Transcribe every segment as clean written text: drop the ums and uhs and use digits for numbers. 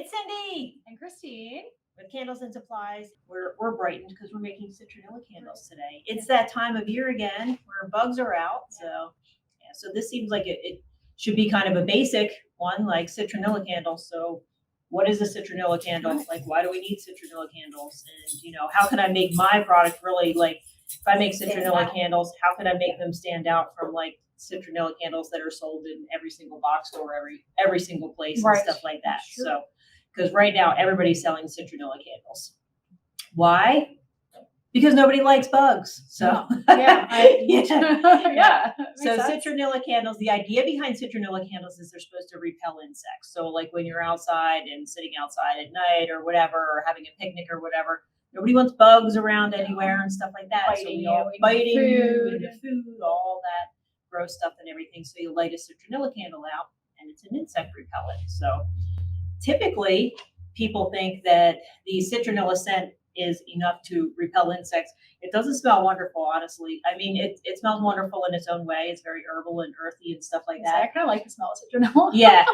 It's Cindy and Christine with Candles and Supplies. We're brightened because we're making citronella candles today. It's that time of year again where bugs are out. So this seems like it should be kind of a basic one, like citronella candles. So what is a citronella candle? Like, why do we need citronella candles? And how can I make my product really, like, if I make citronella candles, how can I make them stand out from like citronella candles that are sold in every single box store, every single place, and stuff like that. Sure. So because right now everybody's selling citronella candles. Why? Because nobody likes bugs. So yeah. So citronella candles, the idea behind citronella candles is they're supposed to repel insects. So like when you're outside and sitting outside at night or whatever, or having a picnic or whatever, nobody wants bugs around anywhere and stuff like that. Biting Biting you in the food, all that gross stuff and everything. So you light a citronella candle out and it's an insect repellent. So typically people think that the citronella scent is enough to repel insects. It doesn't smell wonderful, honestly. I mean, it smells wonderful in its own way. It's very herbal and earthy and stuff like that. I kind of like the smell of citronella. Yeah.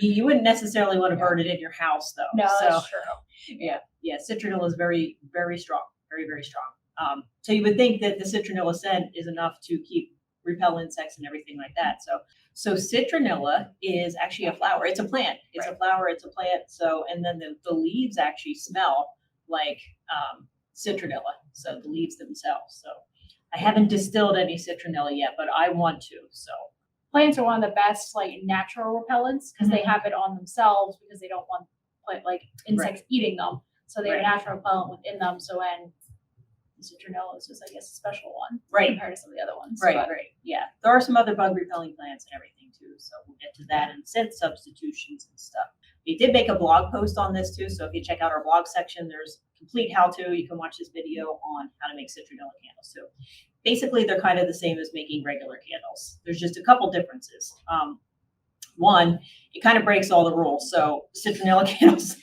You wouldn't necessarily want to burn it in your house, though. No, that's true. Yeah. Citronella is very, very strong. Very, very strong. So you would think that the citronella scent is enough to repel insects and everything like that. So citronella is actually a flower. It's a plant. It's a flower. It's a plant. So, and then the leaves actually smell like citronella. So the leaves themselves. So I haven't distilled any citronella yet, but I want to. So plants are one of the best like natural repellents because they have it on themselves because they don't want like insects eating them. So they have a natural repellent within them. So when the citronella is just, I guess, a special one compared to some of the other ones. Right. Yeah. There are some other bug repelling plants and everything too. So we'll get to that and scent substitutions and stuff. We did make a blog post on this too. So if you check out our blog section, there's complete how-to. You can watch this video on how to make citronella candles. So basically they're kind of the same as making regular candles. There's just a couple differences. One, it kind of breaks all the rules. So citronella candles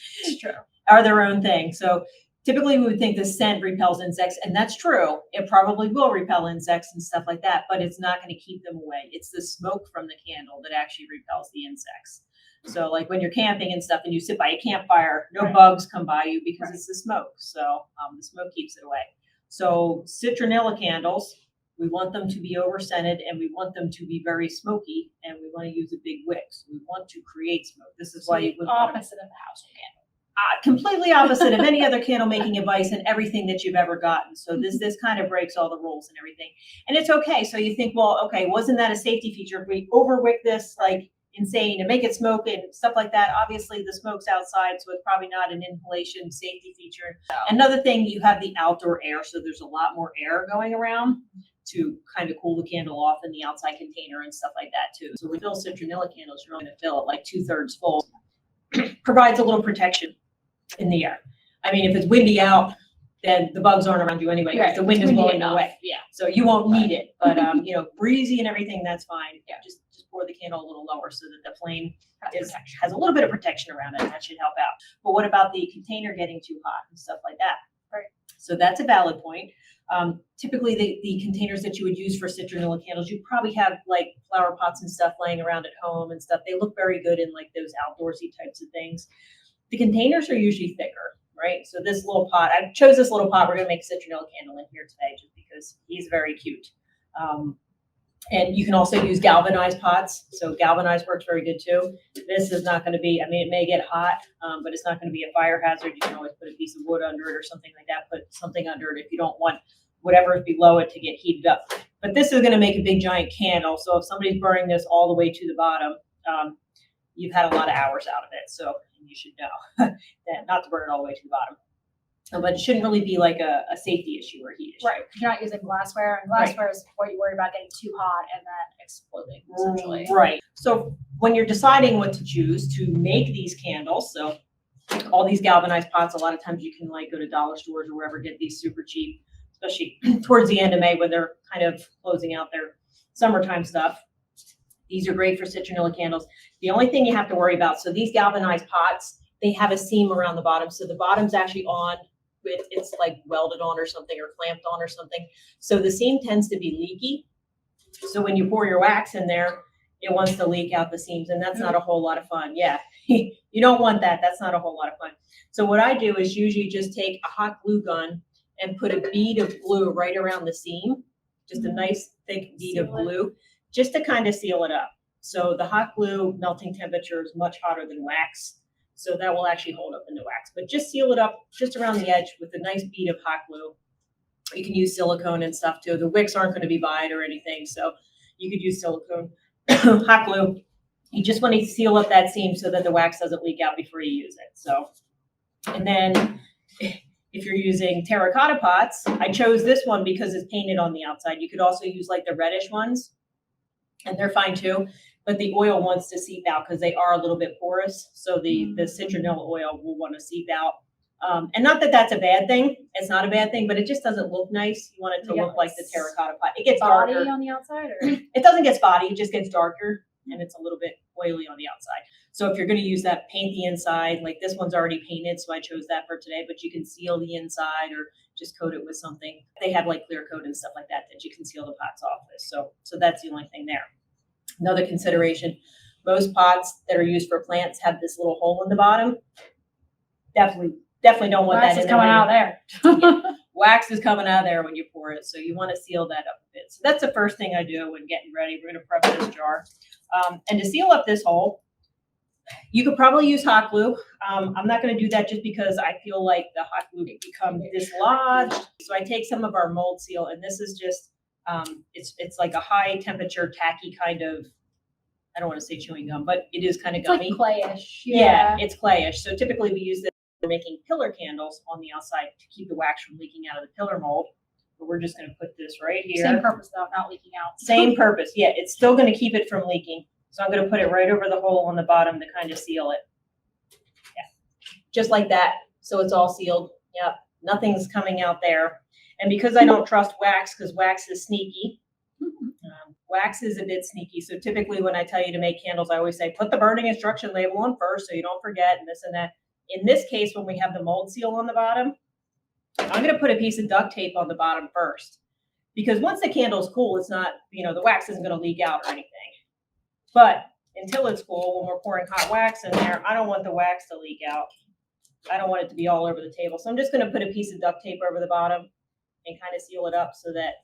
are their own thing. So typically we would think the scent repels insects, and that's true. It probably will repel insects and stuff like that, but it's not going to keep them away. It's the smoke from the candle that actually repels the insects. So like when you're camping and stuff and you sit by a campfire, no bugs come by you because it's the smoke. So the smoke keeps it away. So citronella candles, we want them to be over-scented and we want them to be very smoky, and we want to use a big wick. So we want to create smoke. This is why you would opposite of the household candle. Completely opposite of any other candle making advice and everything that you've ever gotten. So this kind of breaks all the rules and everything. And it's okay. So you think, well, okay, wasn't that a safety feature? If we overwick this like insane and make it smoke and stuff like that, obviously the smoke's outside, so it's probably not an inhalation safety feature. Another thing, you have the outdoor air, so there's a lot more air going around to kind of cool the candle off in the outside container and stuff like that too. So when you fill citronella candles, you're going to fill it like 2/3 full. Provides a little protection in the air. I mean, if it's windy out, then the bugs aren't around you anyway because the wind is blowing away. Yeah. So you won't need it. But breezy and everything, that's fine. Yeah. Just pour the candle a little lower so that the flame has a little bit of protection around it. That should help out. But what about the container getting too hot and stuff like that? Right. So that's a valid point. Typically the containers that you would use for citronella candles, you probably have like flower pots and stuff laying around at home and stuff. They look very good in like those outdoorsy types of things. The containers are usually thicker, right? So this little pot, I chose this little pot. We're going to make a citronella candle in here today just because he's very cute. And you can also use galvanized pots. So galvanized works very good too. This is not going to be, I mean, it may get hot, but it's not going to be a fire hazard. You can always put a piece of wood under it or something like that. Put something under it if you don't want whatever is below it to get heated up. But this is going to make a big giant candle. So if somebody's burning this all the way to the bottom, you've had a lot of hours out of it. So you should know that not to burn it all the way to the bottom. But it shouldn't really be like a safety issue or heat issue. Right. You're not using glassware, and glassware is what you worry about getting too hot and then exploding, essentially. Right. So when you're deciding what to choose to make these candles, so all these galvanized pots, a lot of times you can like go to dollar stores or wherever, get these super cheap, especially towards the end of May when they're kind of closing out their summertime stuff. These are great for citronella candles. The only thing you have to worry about, so these galvanized pots, they have a seam around the bottom. So the bottom's actually on, it's like welded on or something or clamped on or something. So the seam tends to be leaky. So when you pour your wax in there it wants to leak out the seams, and that's not a whole lot of fun. Yeah, you don't want that. That's not a whole lot of fun. So what I do is usually just take a hot glue gun and put a bead of glue right around the seam, just a nice thick bead of glue, just to kind of seal it up. So the hot glue melting temperature is much hotter than wax, so that will actually hold up in the wax. But just seal it up just around the edge with a nice bead of hot glue. You can use silicone and stuff too. The wicks aren't going to be buyed or anything, so you could use silicone, hot glue. You just want to seal up that seam so that the wax doesn't leak out before you use it. So, and then if you're using terracotta pots, I chose this one because it's painted on the outside. You could also use like the reddish ones, and they're fine too. But the oil wants to seep out because they are a little bit porous. So the citronella oil will want to seep out. And not that that's a bad thing. It's not a bad thing, but it just doesn't look nice. You want it to look like the terracotta pot. It gets darker. Body on the outside, or it doesn't get spotty. It just gets darker, and it's a little bit oily on the outside. So if you're going to use that, paint the inside. Like this one's already painted, so I chose that for today. But you can seal the inside or just coat it with something. They have like clear coat and stuff like that that you can seal the pots off with. So that's the only thing there. Another consideration: most pots that are used for plants have this little hole in the bottom. Definitely don't want wax that is in coming out there. Yeah. Wax is coming out of there when you pour it, so you want to seal that up a bit. So that's the first thing I do when getting ready. We're going to prep this jar. And to seal up this hole, you could probably use hot glue. I'm not going to do that just because I feel like the hot glue becomes dislodged. So I take some of our mold seal, and this is just, it's like a high temperature tacky kind of, I don't want to say chewing gum, but it is kind of gummy. It's like clayish. Yeah, it's clayish. So typically we use this for making pillar candles on the outside to keep the wax from leaking out of the pillar mold. But we're just going to put this right here. Same purpose though, not leaking out. Same purpose. Yeah, it's still going to keep it from leaking. So I'm going to put it right over the hole on the bottom to kind of seal it. Yeah, just like that. So it's all sealed. Yep, nothing's coming out there. And because I don't trust wax, because wax is sneaky, wax is a bit sneaky. So typically when I tell you to make candles, I always say, put the burning instruction label on first so you don't forget and this and that. In this case, when we have the mold seal on the bottom, I'm going to put a piece of duct tape on the bottom first. Because once the candle's cool, it's not, the wax isn't going to leak out or anything. But until it's cool, when we're pouring hot wax in there, I don't want the wax to leak out. I don't want it to be all over the table. So I'm just going to put a piece of duct tape over the bottom and kind of seal it up so that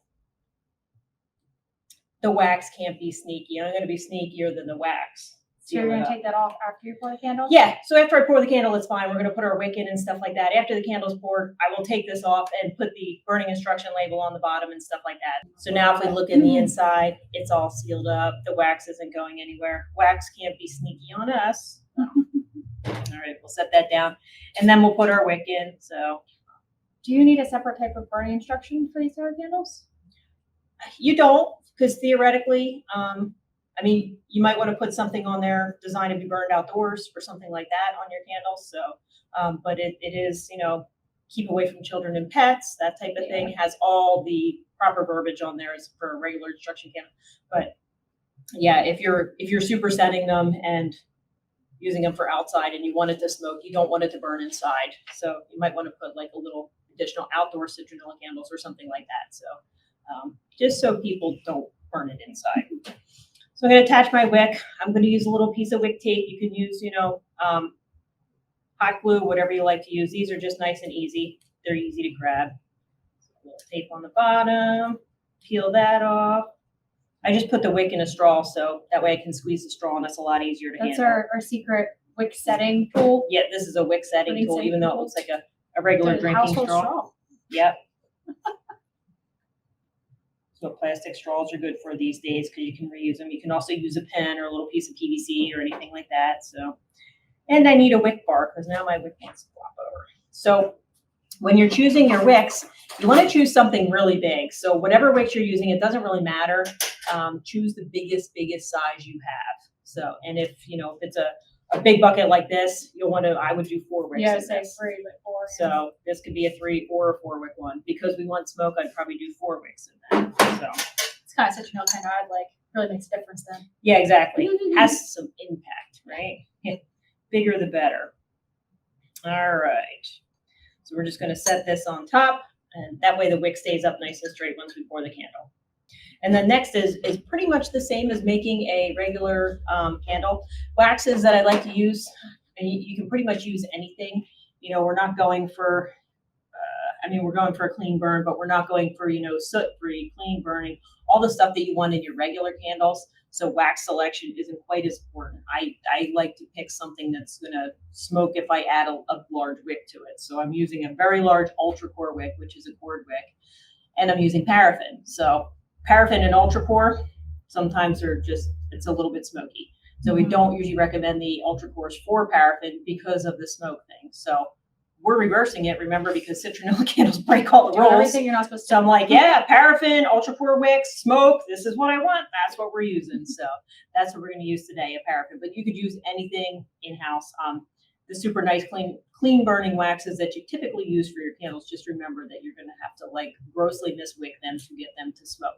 the wax can't be sneaky. I'm going to be sneakier than the wax. So you're going to take that off after you pour the candle? Yeah. So after I pour the candle, it's fine. We're going to put our wick in and stuff like that. After the candle's poured, I will take this off and put the burning instruction label on the bottom and stuff like that. So now if we look in the inside, it's all sealed up. The wax isn't going anywhere. Wax can't be sneaky on us. No. All right. We'll set that down. And then we'll put our wick in. So do you need a separate type of burning instruction for these sort of candles? You don't, because theoretically, you might want to put something on there designed to be burned outdoors or something like that on your candles. So, but it is, keep away from children and pets, that type of thing. Has all the proper verbiage on there as for a regular instruction candle. But yeah, if you're supersetting them and using them for outside and you want it to smoke, you don't want it to burn inside. So you might want to put like a little additional outdoor citronella candles or something like that. So just so people don't burn it inside. So I'm going to attach my wick. I'm going to use a little piece of wick tape. You can use, hot glue, whatever you like to use. These are just nice and easy. They're easy to grab. So a little tape on the bottom. Peel that off. I just put the wick in a straw, so that way I can squeeze the straw, and it's a lot easier to handle. That's our secret wick setting tool. Yeah, this is a wick setting tool, even though it looks like a regular drinking straw. Yep. So plastic straws are good for these days because you can reuse them. You can also use a pen or a little piece of PVC or anything like that. So, and I need a Wick Bar because now my wick wants to flop over. So when you're choosing your wicks, you want to choose something really big. So whatever wicks you're using, it doesn't really matter. Choose the biggest size you have. So, and if it's a big bucket like this, I would do 4 wicks. Yeah, say 3, but 4. So this could be a 3 or a 4 wick one. Because we want smoke, I'd probably do 4 wicks in that. So it's kind of such an kind of odd, really makes a difference then. Yeah, exactly. Has some impact, right? Bigger the better. All right. So we're just going to set this on top, and that way the wick stays up nice and straight once we pour the candle. And then next is pretty much the same as making a regular candle. Waxes that I like to use, and you can pretty much use anything. You know, we're not going for, we're going for a clean burn, but we're not going for, soot-free, clean burning, all the stuff that you want in your regular candles. So wax selection isn't quite as important. I like to pick something that's gonna smoke if I add a large wick to it. So I'm using a very large ultra core wick, which is a cord wick, and I'm using paraffin. So paraffin and ultra core sometimes it's a little bit smoky. So we don't usually recommend the ultra cores for paraffin because of the smoke thing. So we're reversing it, remember, because citronella candles break all the Doing rules. everything you're not supposed to. So I'm like, yeah, paraffin, ultra pure wicks, smoke. This is what I want. That's what we're using. So that's what we're going to use today, a paraffin. But you could use anything in house. The super nice, clean burning waxes that you typically use for your candles. Just remember that you're going to have to like grossly miswick them to get them to smoke.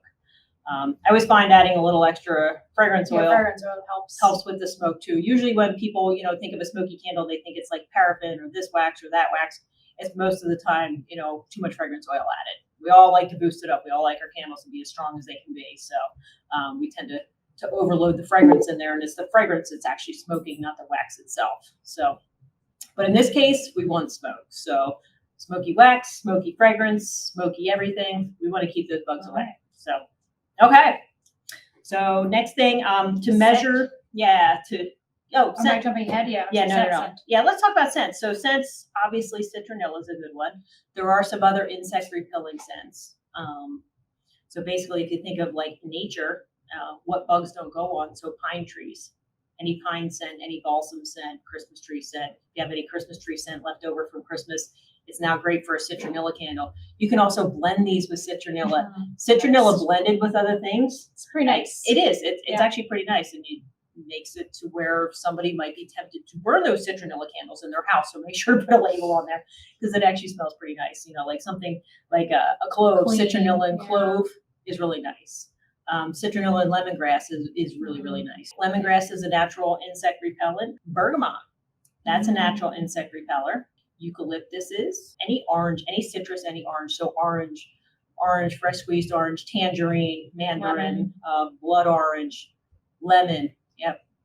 I always find adding a little extra fragrance oil. Fragrance oil Helps with the smoke too. Usually when people, think of a smoky candle, they think it's like paraffin or this wax or that wax. It's most of the time, too much fragrance oil added. We all like to boost it up. We all like our candles to be as strong as they can be. So we tend to overload the fragrance in there, and it's the fragrance that's actually smoking, not the wax itself. So, but in this case, we want smoke. So smoky wax, smoky fragrance, smoky everything. We want to keep those bugs away. So, okay. So next thing, to measure, Am I jumping ahead? Yeah. Yeah, no. Yeah, let's talk about scents. So scents, obviously citronella is a good one. There are some other insect repelling scents. So basically, if you think of like nature, what bugs don't go on? So pine trees, any pine scent, any balsam scent, Christmas tree scent. If you have any Christmas tree scent left over from Christmas, it's now great for a citronella candle. You can also blend these with citronella. Citronella blended with other things. It's pretty nice. It is. It's actually pretty nice, and it makes it to where somebody might be tempted to burn those citronella candles in their house. So make sure to put a label on there because it actually smells pretty nice. Like something like a clove, Clean, citronella and clove is really nice. Citronella and lemongrass is really, really nice. Lemongrass is a natural insect repellent. Bergamot, that's a natural insect repeller. Eucalyptus is any orange, any citrus, any orange. So orange, fresh squeezed orange, tangerine, mandarin, blood orange, lemon,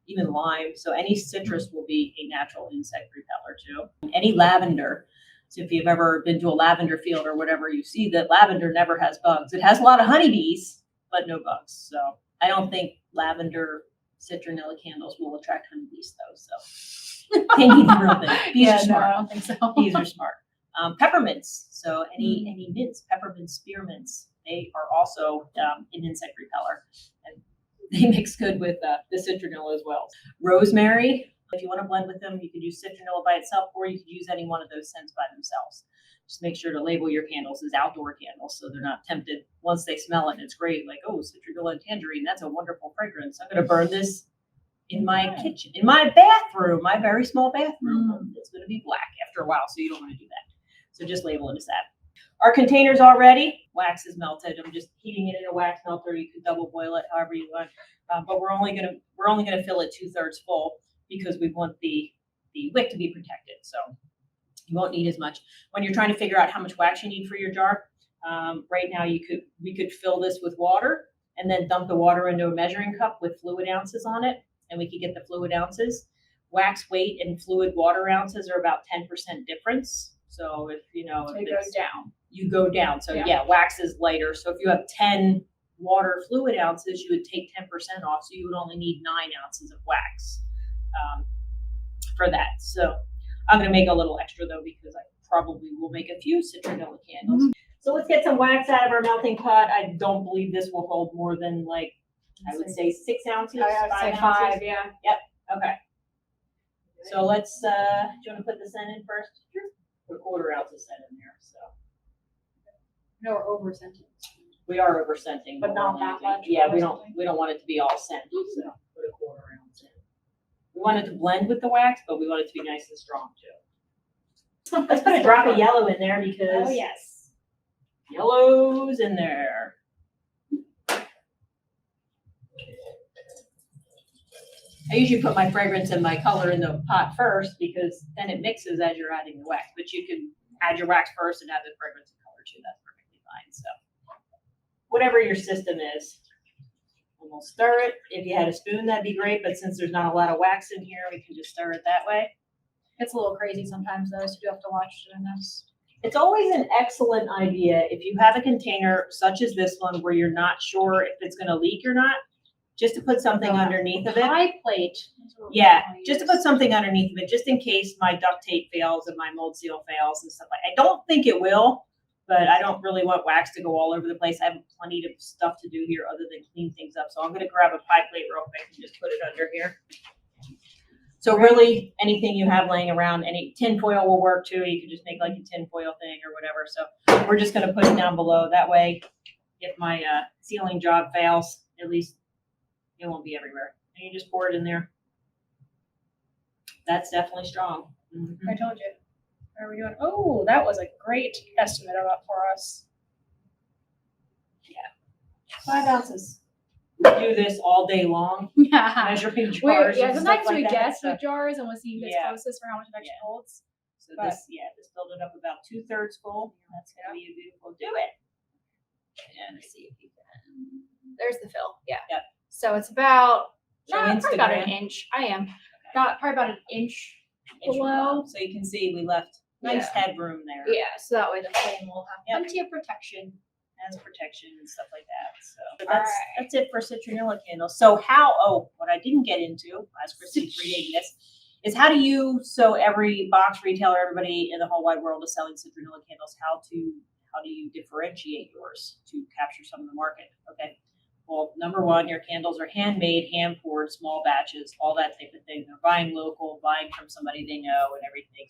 even lime. So any citrus will be a natural insect repeller too. Any lavender. So if you've ever been to a lavender field or whatever, you see that lavender never has bugs. It has a lot of honeybees, but no bugs. So I don't think lavender citronella candles will attract honeybees though. So they need the real thing. Bees are smart. No, I don't think so. Bees are smart. Peppermints. So any mints, peppermints, spearmints, they are also an insect repeller. And they mix good with the citronella as well. Rosemary, if you want to blend with them, you could use citronella by itself, or you could use any one of those scents by themselves. Just make sure to label your candles as outdoor candles so they're not tempted once they smell it. And it's great, like, oh, citronella and tangerine, that's a wonderful fragrance. I'm going to burn this in my kitchen, in my bathroom, my very small bathroom. It's going to be black after a while, so you don't want to do that. So just label it as that. Our container's all ready. Wax is melted. I'm just heating it in a wax melter. You could double boil it however you want, but we're only gonna fill it 2/3 full because we want the wick to be protected. So you won't need as much. When you're trying to figure out how much wax you need for your jar, right now we could fill this with water and then dump the water into a measuring cup with fluid ounces on it, and we could get the fluid ounces. Wax weight and fluid water ounces are about 10% difference. So if it goes down. You go down. So wax is lighter. So if you have 10 water fluid ounces, you would take 10% off. So you would only need 9 ounces of wax for that. So I'm going to make a little extra though, because I probably will make a few citronella candles. So let's get some wax out of our melting pot. I don't believe this will hold more than I would say 6 ounces. I would say 5, yeah. Yep. Okay. So let's, do you want to put the scent in first? Sure. Put 1/4 ounce of scent in there. So. No, we're over scenting. We are over scenting, but not that much. Yeah, we don't want it to be all scent. So put 1/4 ounce in. We want it to blend with the wax, but we want it to be nice and strong too. Let's put a drop of yellow in there because yes, yellow's in there. I usually put my fragrance and my color in the pot first because then it mixes as you're adding the wax. But you can add your wax first and add the fragrance and color too. That's perfectly fine. So whatever your system is. And we'll stir it. If you had a spoon, that'd be great, but since there's not a lot of wax in here, we can just stir it that way. It's a little crazy sometimes though, so you have to watch doing this. It's always an excellent idea if you have a container such as this one where you're not sure if it's going to leak or not, just to put something underneath of it. Pie plate. Yeah, just to put something underneath of it, just in case my duct tape fails and my mold seal fails and stuff like that. I don't think it will, but I don't really want wax to go all over the place. I have plenty of stuff to do here other than clean things up. So I'm going to grab a pie plate real quick and just put it under here. So really, anything you have laying around, any tin foil will work too. You can just make like a tin foil thing or whatever. So we're just going to put it down below. That way, if my sealing job fails, at least it won't be everywhere. And you just pour it in there. That's definitely strong. I told you. What are we doing? Oh, that was a great estimate of it for us. Yeah. 5 ounces. We do this all day long, Yeah. measuring jars. Yeah, and sometimes stuff we like that, guess so. with jars and we'll see who gets Yeah. closest for how much it actually holds. So this filled it up about 2/3 full. That's gonna be a beautiful. Do it. And let's see if you can. There's the fill. Yeah. Yep. So it's about Show probably about an Instagram. inch. I am. Probably about an inch below. So you can see we left nice Yeah. headroom there Yeah, so that way the flame will have Yep. plenty of protection. as protection and stuff like that. So All that's it for citronella candles. So what I didn't get into as Christine's reading this is how do you, so every box retailer, everybody in the whole wide world is selling citronella candles, how do you differentiate yours to capture some of the market? Okay. Well, number one, your candles are handmade, hand poured, small batches, all that type of thing. They're buying local, buying from somebody they know and everything.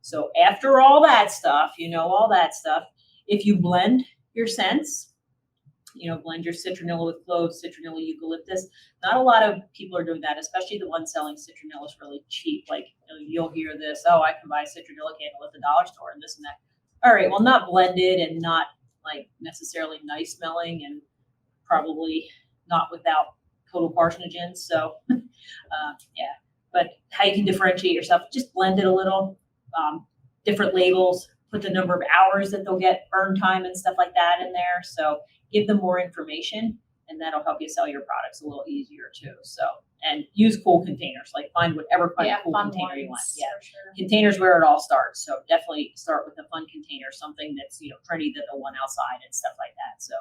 So after all that stuff, all that stuff, if you blend your scents, blend your citronella with cloves, citronella eucalyptus. Not a lot of people are doing that, especially the ones selling citronella is really cheap. Like you'll hear this, oh, I can buy a citronella candle at the dollar store and this and that. All right, well, not blended and not like necessarily nice smelling and probably not without total carcinogens. So yeah, but how you can differentiate yourself, just blend it a little, different labels, put the number of hours that they'll get burn time and stuff like that in there. So give them more information and that'll help you sell your products a little easier too. So, and use cool containers, like find whatever kind of cool fun container you want. ones, Yeah. for sure. Containers where it all starts. So definitely start with a fun container, something that's, trendy that they'll want outside and stuff like that. So,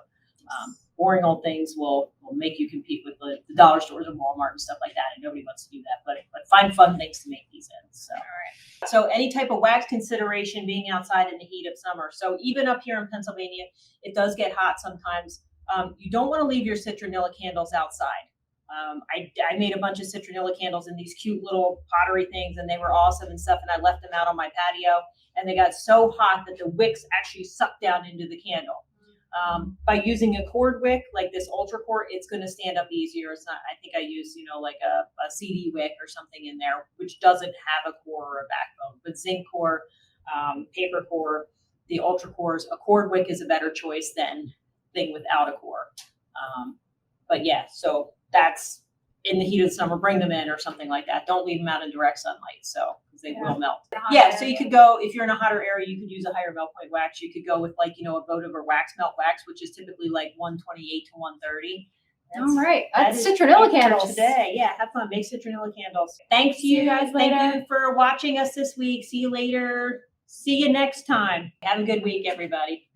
boring old things will make you compete with the dollar stores and Walmart and stuff like that. And nobody wants to do that, but find fun things to make these in. So, all right. So any type of wax consideration being outside in the heat of summer. So even up here in Pennsylvania, it does get hot sometimes. You don't want to leave your citronella candles outside. I made a bunch of citronella candles in these cute little pottery things and they were awesome and stuff. And I left them out on my patio and they got so hot that the wicks actually sucked down into the candle. By using a cord wick like this ultra cord, it's going to stand up easier. It's not, I think I use, like a CD wick or something in there, which doesn't have a core or a backbone, but zinc core, paper core, the ultra cores, a cord wick is a better choice than thing without a core. But yeah, so that's in the heat of the summer, bring them in or something like that. Don't leave them out in direct sunlight. So, because they will melt. Yeah, so you could go, if you're in a hotter area, you could use a higher melt point wax. You could go with a votive or wax melt wax, which is typically like 128 to 130. All right. That That's is citronella it for candles. today. Yeah, have fun. Make citronella candles. Thanks See you guys later. Thank you for watching us this week. See you later. See you next time. Have a good week, everybody.